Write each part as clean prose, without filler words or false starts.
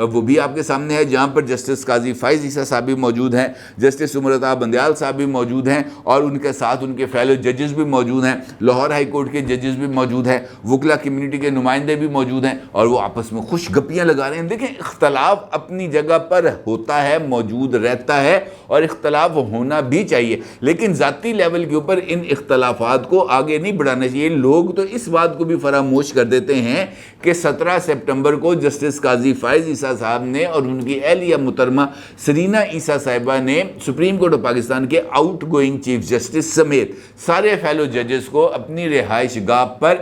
وہ بھی آپ کے سامنے ہے، جہاں پر جسٹس قاضی فائز عیسیٰ صاحب بھی موجود ہیں، جسٹس عمرتا بندیال صاحب بھی موجود ہیں، اور ان کے ساتھ ان کے فیلو ججز بھی موجود ہیں، لاہور ہائی کورٹ کے ججز بھی موجود ہیں، وکلا کمیونٹی کے نمائندے بھی موجود ہیں، اور وہ آپس میں خوش گپیاں لگا رہے ہیں۔ دیکھیں، اختلاف اپنی جگہ پر ہوتا ہے، موجود رہتا ہے، اور اختلاف ہونا بھی چاہیے، لیکن ذاتی لیول کے اوپر ان اختلافات کو آگے نہیں بڑھانا چاہیے۔ لوگ تو اس بات کو بھی فراموش کر دیتے ہیں کہ 17 سپٹمبر کو جسٹس قاضی فائز عیسیٰ صاحب نے اور ان کی اہلیہ محترمہ سرینا عیسیٰ صاحبہ نے سپریم کورٹ آف پاکستان کے آؤٹ گوئنگ چیف جسٹس سمیت سارے فیلو ججز کو اپنی رہائش گاہ پر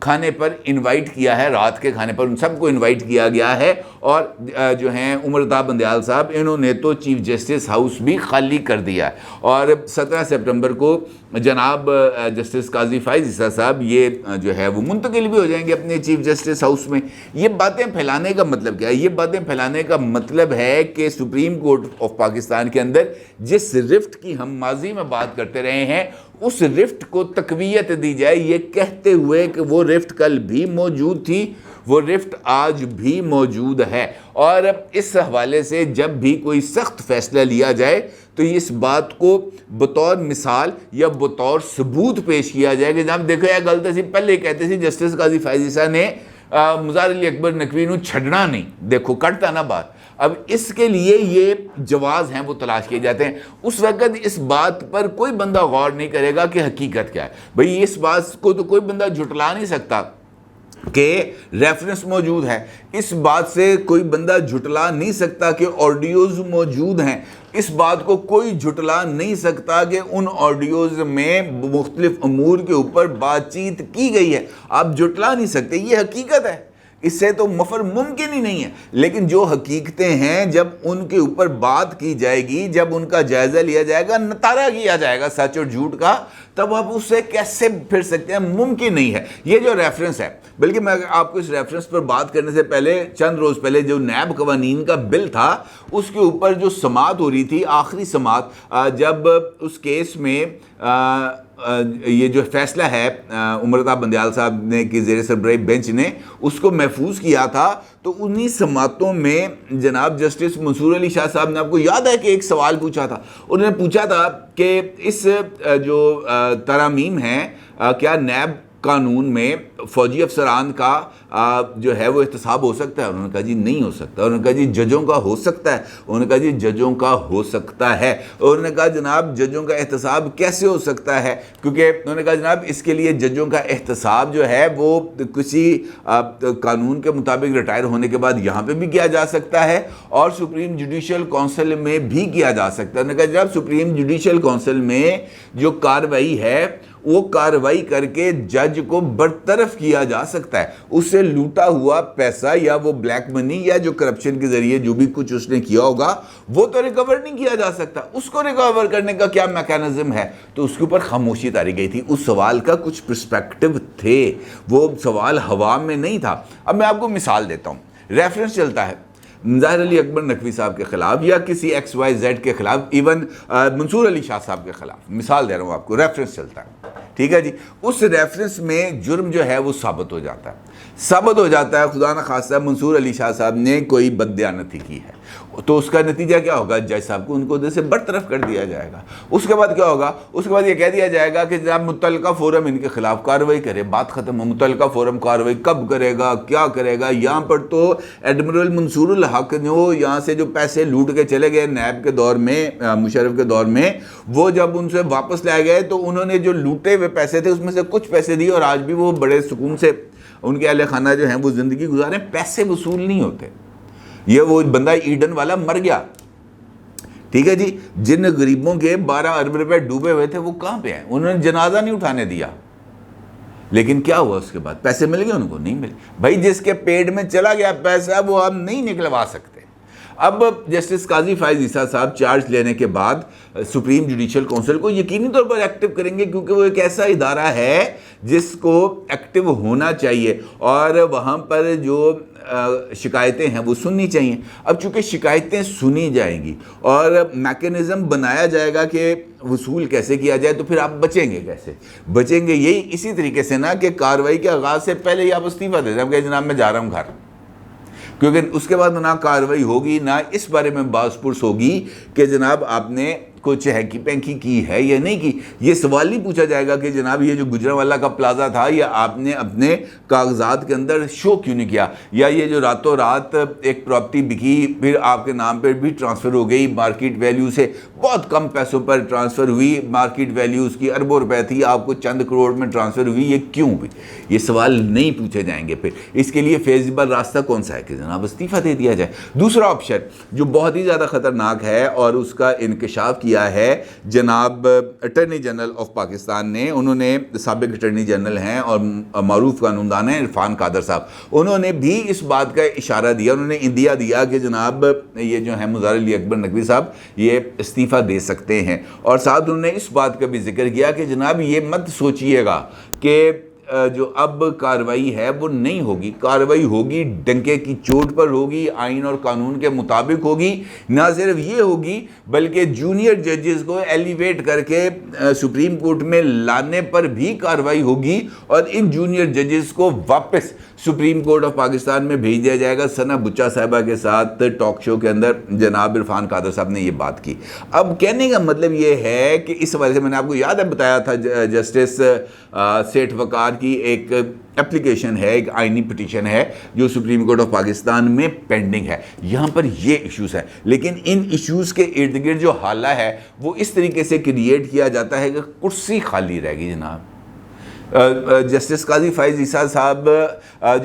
کھانے پر انوائٹ کیا ہے، رات کے کھانے پر ان سب کو انوائٹ کیا گیا ہے، اور جو ہیں عمرتا بندیال صاحب، انہوں نے تو چیف جسٹس ہاؤس بھی خالی کر دیا ہے، اور 17 سپٹمبر کو جناب جسٹس قاضی فائز عیسیٰ صاحب یہ جو ہے وہ منتقل بھی ہو جائیں گے اپنے چیف جسٹس ہاؤس میں۔ یہ باتیں پھیلانے کا مطلب کیا ہے؟ یہ باتیں پھیلانے کا مطلب ہے کہ سپریم کورٹ آف پاکستان کے اندر جس رفٹ کی ہم ماضی میں بات کرتے رہے ہیں، اس رفٹ کو تقویت دی جائے، یہ کہتے ہوئے کہ وہ رفٹ کل بھی موجود تھی، وہ رفٹ آج بھی موجود ہے، اور اس حوالے سے جب بھی کوئی سخت فیصلہ لیا جائے تو اس بات کو بطور مثال یا بطور ثبوت پیش کیا جائے کہ جناب دیکھو، یہ غلط سی پہلے کہتے سی جسٹس قاضی فائز عیسیٰ نے مظہر علی اکبر نقوی نو چھڑنا نہیں، دیکھو کٹتا نہ بات۔ اب اس کے لیے یہ جواز ہیں وہ تلاش کیے جاتے ہیں، اس وقت اس بات پر کوئی بندہ غور نہیں کرے گا کہ حقیقت کیا ہے۔ بھئی اس بات کو تو کوئی بندہ جھٹلا نہیں سکتا کہ ریفرنس موجود ہے، اس بات سے کوئی بندہ جھٹلا نہیں سکتا کہ آڈیوز موجود ہیں، اس بات کو کوئی جھٹلا نہیں سکتا کہ ان آڈیوز میں مختلف امور کے اوپر بات چیت کی گئی ہے، آپ جھٹلا نہیں سکتے، یہ حقیقت ہے، اس سے تو مفر ممکن ہی نہیں ہے۔ لیکن جو حقیقتیں ہیں جب ان کے اوپر بات کی جائے گی، جب ان کا جائزہ لیا جائے گا، نتارا کیا جائے گا سچ اور جھوٹ کا، تب آپ اس سے کیسے پھر سکتے ہیں؟ ممکن نہیں ہے۔ یہ جو ریفرنس ہے، بلکہ میں آپ کو اس ریفرنس پر بات کرنے سے پہلے چند روز پہلے جو نیب قوانین کا بل تھا، اس کے اوپر جو سماعت ہو رہی تھی، آخری سماعت، جب اس کیس میں یہ جو فیصلہ ہے عمرتا بندیال صاحب نے کی زیر سربراہی بینچ نے اس کو محفوظ کیا تھا، تو انہی سماعتوں میں جناب جسٹس منصور علی شاہ صاحب نے، آپ کو یاد ہے کہ ایک سوال پوچھا تھا، انہوں نے پوچھا تھا کہ اس جو ترامیم ہیں، کیا نیب قانون میں فوجی افسران کا جو ہے وہ احتساب ہو سکتا ہے؟ انہوں نے کہا جی نہیں ہو سکتا۔ انہوں نے کہا جی ججوں کا ہو سکتا ہے؟ انہوں نے کہا جی ججوں کا ہو سکتا ہے۔ انہوں نے کہا جناب ججوں کا احتساب کیسے ہو سکتا ہے؟ کیونکہ انہوں نے کہا جناب اس کے لیے ججوں کا احتساب جو ہے وہ کسی قانون کے مطابق ریٹائر ہونے کے بعد یہاں پہ بھی کیا جا سکتا ہے، اور سپریم جوڈیشل کونسل میں بھی کیا جا سکتا ہے۔ انہوں نے کہا جناب سپریم جوڈیشل کونسل میں جو کارروائی ہے، وہ کارروائی کر کے جج کو برطرف کیا جا سکتا ہے، اس سے لوٹا ہوا پیسہ یا وہ بلیک منی یا جو کرپشن کے ذریعے جو بھی کچھ اس نے کیا ہوگا وہ تو ریکور نہیں کیا جا سکتا۔ اس کو ریکور کرنے کا کیا میکانزم ہے؟ تو اس کے اوپر خاموشی تاری گئی تھی۔ اس سوال کا کچھ پرسپیکٹو تھے، وہ سوال ہوا میں نہیں تھا۔ اب میں آپ کو مثال دیتا ہوں، ریفرنس چلتا ہے مظہر علی اکبر نقوی صاحب کے خلاف یا کسی ایکس وائی زیڈ کے خلاف، ایون منصور علی شاہ صاحب کے خلاف، مثال دے رہا ہوں آپ کو، ریفرنس چلتا ہے، ٹھیک ہے جی۔ اس ریفرنس میں جرم جو ہے وہ ثابت ہو جاتا ہے، خدا نخواستہ منصور علی شاہ صاحب نے کوئی بددیانتی کی ہے، تو اس کا نتیجہ کیا ہوگا؟ جج صاحب کو ان کو سے برطرف کر دیا جائے گا۔ اس کے بعد کیا ہوگا؟ اس کے بعد یہ کہہ دیا جائے گا کہ جناب متعلقہ فورم ان کے خلاف کارروائی کرے، بات ختم ہو۔ متعلقہ فورم کارروائی کب کرے گا، کیا کرے گا؟ یہاں پر تو ایڈمرل منصور الحق جو یہاں سے جو پیسے لوٹ کے چلے گئے نیب کے دور میں، مشرف کے دور میں، وہ جب ان سے واپس لائے گئے تو انہوں نے جو لوٹے ہوئے پیسے تھے اس میں سے کچھ پیسے دیے، اور آج بھی وہ بڑے سکون سے ان کے اہل خانہ جو ہیں وہ زندگی گزارے۔ پیسے وصول نہیں ہوتے، یہ وہ بندہ ایڈن والا مر گیا، ٹھیک ہے جی۔ جن غریبوں کے 12 ارب روپے ڈوبے ہوئے تھے وہ کہاں پہ ہیں؟ انہوں نے جنازہ نہیں اٹھانے دیا، لیکن کیا ہوا اس کے بعد؟ پیسے مل گئے ان کو؟ نہیں ملے۔ بھائی جس کے پیٹ میں چلا گیا پیسہ وہ ہم نہیں نکلوا سکتے۔ اب جسٹس قاضی فائز عیسیٰ صاحب چارج لینے کے بعد سپریم جوڈیشل کونسل کو یقینی طور پر ایکٹیو کریں گے، کیونکہ وہ ایک ایسا ادارہ ہے جس کو ایکٹیو ہونا چاہیے، اور وہاں پر جو شکایتیں ہیں وہ سننی چاہیے۔ اب چونکہ شکایتیں سنی جائیں گی اور میکینزم بنایا جائے گا کہ وصول کیسے کیا جائے، تو پھر آپ بچیں گے کیسے؟ بچیں گے یہی اسی طریقے سے نا کہ کارروائی کے آغاز سے پہلے ہی آپ استعفیٰ دے دیں کہ جناب میں جا رہا ہوں گھر۔ کیونکہ اس کے بعد نہ کارروائی ہوگی، نہ اس بارے میں باز پرس ہوگی کہ جناب آپ نے کچھ ہینکی پینکی کی ہے یا نہیں کی۔ یہ سوال نہیں پوچھا جائے گا کہ جناب یہ جو گجرانوالہ کا پلازا تھا یہ آپ نے اپنے کاغذات کے اندر شو کیوں نہیں کیا، یا یہ جو راتوں رات ایک پراپرٹی بکی پھر آپ کے نام پر بھی ٹرانسفر ہو گئی، مارکیٹ ویلیو سے بہت کم پیسوں پر ٹرانسفر ہوئی، مارکیٹ ویلیو اس کی اربوں روپے تھی، آپ کو چند کروڑ میں ٹرانسفر ہوئی، یہ کیوں ہوئی؟ یہ سوال نہیں پوچھے جائیں گے۔ پھر اس کے لیے فیزیبل راستہ کون سا ہے کہ جناب استعفیٰ دے دیا جائے۔ دوسرا آپشن جو بہت ہی زیادہ خطرناک ہے اور اس کا انکشاف کیا ہے جناب اٹارنی جنرل آف پاکستان نے، انہوں نے سابق اٹارنی جنرل ہیں اور معروف قانوندان ہیں عرفان قادر صاحب، انہوں نے بھی اس بات کا اشارہ دیا، انہوں نے اندیا دیا کہ جناب یہ جو ہیں مظاہر علی اکبر نقوی صاحب یہ استعفیٰ دے سکتے ہیں، اور ساتھ انہوں نے اس بات کا بھی ذکر کیا کہ جناب یہ مت سوچئے گا کہ جو اب کارروائی ہے وہ نہیں ہوگی، کارروائی ہوگی ڈنکے کی چوٹ پر ہوگی، آئین اور قانون کے مطابق ہوگی، نہ صرف یہ ہوگی بلکہ جونیئر ججز کو ایلیویٹ کر کے سپریم کورٹ میں لانے پر بھی کارروائی ہوگی، اور ان جونیئر ججز کو واپس سپریم کورٹ آف پاکستان میں بھیج دیا جائے گا۔ ثنا بچا صاحبہ کے ساتھ ٹاک شو کے اندر جناب عرفان قادر صاحب نے یہ بات کی۔ اب کہنے کا مطلب یہ ہے کہ اس وجہ سے میں نے آپ کو یاد ہے بتایا تھا جسٹس سیٹھ وقار کی ایک اپلیکیشن ہے، ایک آئینی پٹیشن ہے جو سپریم کورٹ آف پاکستان میں پینڈنگ ہے، یہاں پر یہ ایشوز ہیں، لیکن ان ایشوز کے ارد گرد جو حالہ ہے وہ اس طریقے سے کریٹ کیا جاتا ہے کہ کرسی خالی رہ گئی جناب۔ جسٹس قاضی فائز عیسیٰ صاحب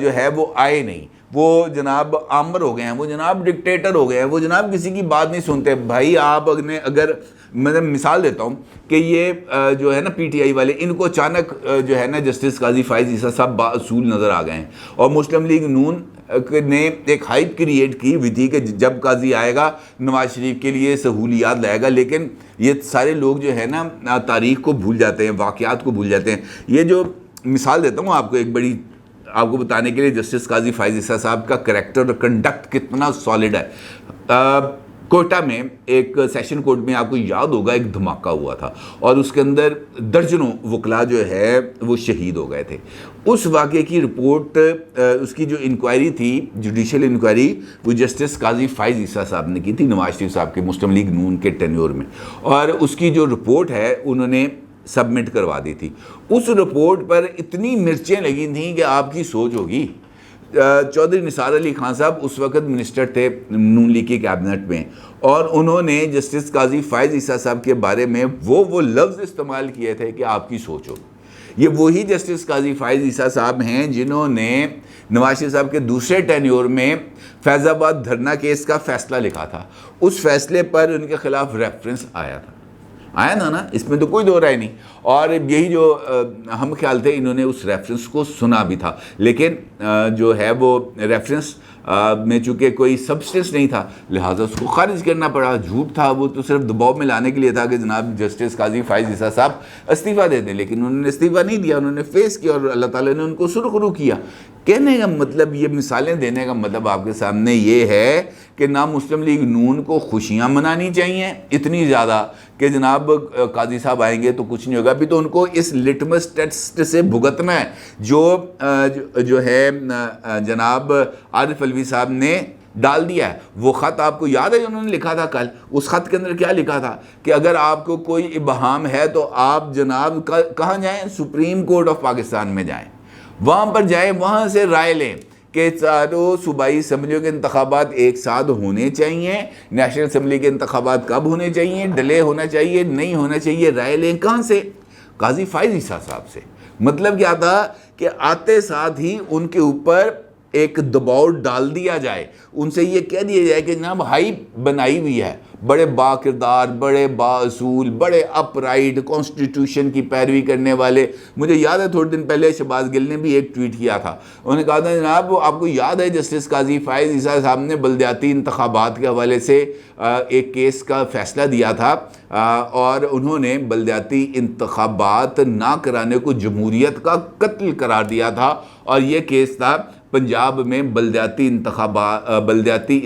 جو ہے وہ آئے نہیں، وہ جناب آمر ہو گئے ہیں، وہ جناب ڈکٹیٹر ہو گئے ہیں، وہ جناب کسی کی بات نہیں سنتے۔ بھائی آپ اگر میں مثال دیتا ہوں کہ یہ جو ہے نا پی ٹی آئی والے، ان کو اچانک جو ہے نا جسٹس قاضی فائز عیسیٰ صاحب باصول نظر آ گئے ہیں، اور مسلم لیگ نون نے ایک ہائپ کریٹ کی ہوئی تھی کہ جب قاضی آئے گا نواز شریف کے لیے سہولیات لائے گا، لیکن یہ سارے لوگ جو ہے نا تاریخ کو بھول جاتے ہیں، واقعات کو بھول جاتے ہیں۔ یہ جو مثال دیتا ہوں آپ کو ایک بڑی، آپ کو بتانے کے لیے جسٹس قاضی فائز عیسیٰ صاحب کا کریکٹر اور کنڈکٹ کتنا سالڈ ہے۔ کوئٹہ میں ایک سیشن کورٹ میں آپ کو یاد ہوگا ایک دھماکہ ہوا تھا، اور اس کے اندر درجنوں وکلاء جو ہے وہ شہید ہو گئے تھے۔ اس واقعے کی رپورٹ، اس کی جو انکوائری تھی، جوڈیشل انکوائری، وہ جسٹس قاضی فائز عیسیٰ صاحب نے کی تھی نواز شریف صاحب کے مسلم لیگ نون کے ٹینیور میں، اور اس کی جو رپورٹ ہے انہوں نے سبمٹ کروا دی تھی۔ اس رپورٹ پر اتنی مرچیں لگی تھیں کہ آپ کی سوچ ہوگی۔ چودھری نثار علی خان صاحب اس وقت منسٹر تھے نون لیگ کی کیبنٹ میں، اور انہوں نے جسٹس قاضی فائز عیسیٰ صاحب کے بارے میں وہ لفظ استعمال کیے تھے کہ آپ کی سوچ ہوگی۔ یہ وہی جسٹس قاضی فائز عیسیٰ صاحب ہیں جنہوں نے نواز شریف صاحب کے دوسرے ٹینیور میں فیض آباد دھرنا کیس کا فیصلہ لکھا تھا، اس فیصلے پر ان کے خلاف ریفرنس آیا تھا نا، اس میں تو کوئی دو رائے نہیں، اور یہی جو ہم خیال تھے انہوں نے اس ریفرنس کو سنا بھی تھا، لیکن جو ہے وہ ریفرنس میں چونکہ کوئی سبسٹنس نہیں تھا لہٰذا اس کو خارج کرنا پڑا، جھوٹ تھا، وہ تو صرف دباؤ میں لانے کے لیے تھا کہ جناب جسٹس قاضی فائز عیسیٰ صاحب استعفیٰ دے دیں، لیکن انہوں نے استعفیٰ نہیں دیا، انہوں نے فیس کیا اور اللہ تعالیٰ نے ان کو سرخرو کیا۔ کہنے کا مطلب، یہ مثالیں دینے کا مطلب آپ کے سامنے یہ ہے کہ نہ مسلم لیگ نون کو خوشیاں منانی چاہیے اتنی زیادہ کہ جناب قاضی صاحب آئیں گے تو کچھ نہیں ہوگا، ابھی تو ان کو اس لٹمس ٹیسٹ سے بھگتنا ہے جو ہے جناب عارف علوی صاحب نے ڈال دیا ہے۔ وہ خط آپ کو یاد ہے انہوں نے لکھا تھا کل، اس خط کے اندر کیا لکھا تھا کہ اگر آپ کو کوئی ابہام ہے تو آپ جناب کہاں جائیں؟ سپریم کورٹ آف پاکستان میں جائیں، وہاں پر جائیں، وہاں سے رائے لیں کہ چاروں صوبائی اسمبلیوں کے انتخابات ایک ساتھ ہونے چاہیے، نیشنل اسمبلی کے انتخابات کب ہونے چاہیے، ڈیلے ہونا چاہیے، نہیں ہونا چاہیے، رائے لیں کہاں سے؟ قاضی فائز عیسیٰ صاحب سے۔ مطلب کیا تھا کہ آتے ساتھ ہی ان کے اوپر ایک دباؤ ڈال دیا جائے، ان سے یہ کہہ دیا جائے کہ جناب ہائپ بنائی ہوئی ہے، بڑے با کردار، بڑے با اصول، بڑے اپ رائٹ، کانسٹیٹیوشن کی پیروی کرنے والے۔ مجھے یاد ہے تھوڑے دن پہلے شہباز گل نے بھی ایک ٹویٹ کیا تھا، انہوں نے کہا تھا جناب آپ کو یاد ہے جسٹس قاضی فائز عیسیٰ صاحب نے بلدیاتی انتخابات کے حوالے سے ایک کیس کا فیصلہ دیا تھا، اور انہوں نے بلدیاتی انتخابات نہ کرانے کو جمہوریت کا قتل قرار دیا تھا، اور یہ کیس تھا پنجاب میں بلدیاتی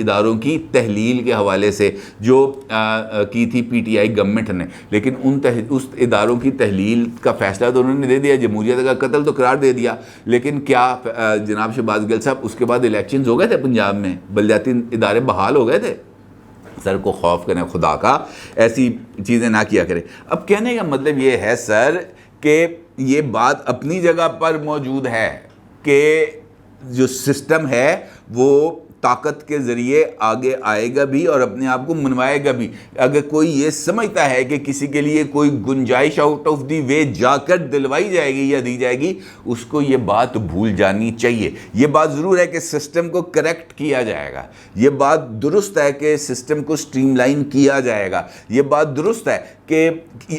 اداروں کی تحلیل کے حوالے سے، جو کی تھی پی ٹی آئی گورنمنٹ نے، لیکن اس اداروں کی تحلیل کا فیصلہ تو انہوں نے دے دیا، جمہوریت کا قتل تو قرار دے دیا، لیکن کیا جناب شہباز گل صاحب اس کے بعد الیکشنز ہو گئے تھے پنجاب میں، بلدیاتی ادارے بحال ہو گئے تھے؟ سر کو خوف کریں خدا کا، ایسی چیزیں نہ کیا کریں۔ اب کہنے کا مطلب یہ ہے سر کہ یہ بات اپنی جگہ پر موجود ہے کہ جو سسٹم ہے وہ طاقت کے ذریعے آگے آئے گا بھی اور اپنے آپ کو منوائے گا بھی۔ اگر کوئی یہ سمجھتا ہے کہ کسی کے لیے کوئی گنجائش آؤٹ آف دی وے جا کر دلوائی جائے گی یا دی جائے گی، اس کو یہ بات بھول جانی چاہیے۔ یہ بات ضرور ہے کہ سسٹم کو کریکٹ کیا جائے گا، یہ بات درست ہے کہ سسٹم کو سٹریم لائن کیا جائے گا، یہ بات درست ہے کہ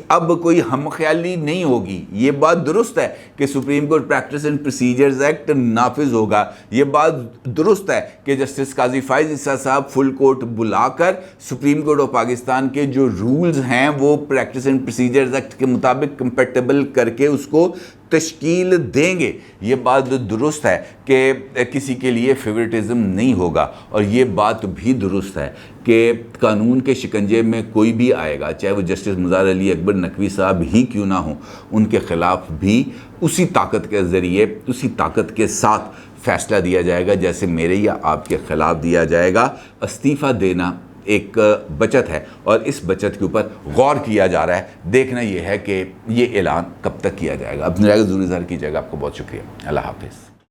اب کوئی ہم خیالی نہیں ہوگی، یہ بات درست ہے کہ supreme court practice and procedures act نافذ ہوگا، یہ بات درست ہے کہ جسٹس قاضی فائز عیسیٰ صاحب فل کورٹ بلا کر سپریم کورٹ آف پاکستان کے جو رولز ہیں وہ پریکٹس اینڈ پروسیجرز ایکٹ کے مطابق کمپیٹیبل کر کے اس کو تشکیل دیں گے۔ یہ بات درست ہے کہ کسی کے لیے فیورٹزم نہیں ہوگا، اور یہ بات بھی درست ہے کہ قانون کے شکنجے میں کوئی بھی آئے گا، چاہے وہ جسٹس مظہر علی اکبر نقوی صاحب ہی کیوں نہ ہوں، ان کے خلاف بھی اسی طاقت کے ذریعے، اسی طاقت کے ساتھ فیصلہ دیا جائے گا جیسے میرے یا آپ کے خلاف دیا جائے گا۔ استعفیٰ دینا ایک بچت ہے اور اس بچت کے اوپر غور کیا جا رہا ہے۔ دیکھنا یہ ہے کہ یہ اعلان کب تک کیا جائے گا۔ اپنی رائے ضرور اظہار کیجیے گا۔ آپ کو بہت شکریہ۔ اللہ حافظ۔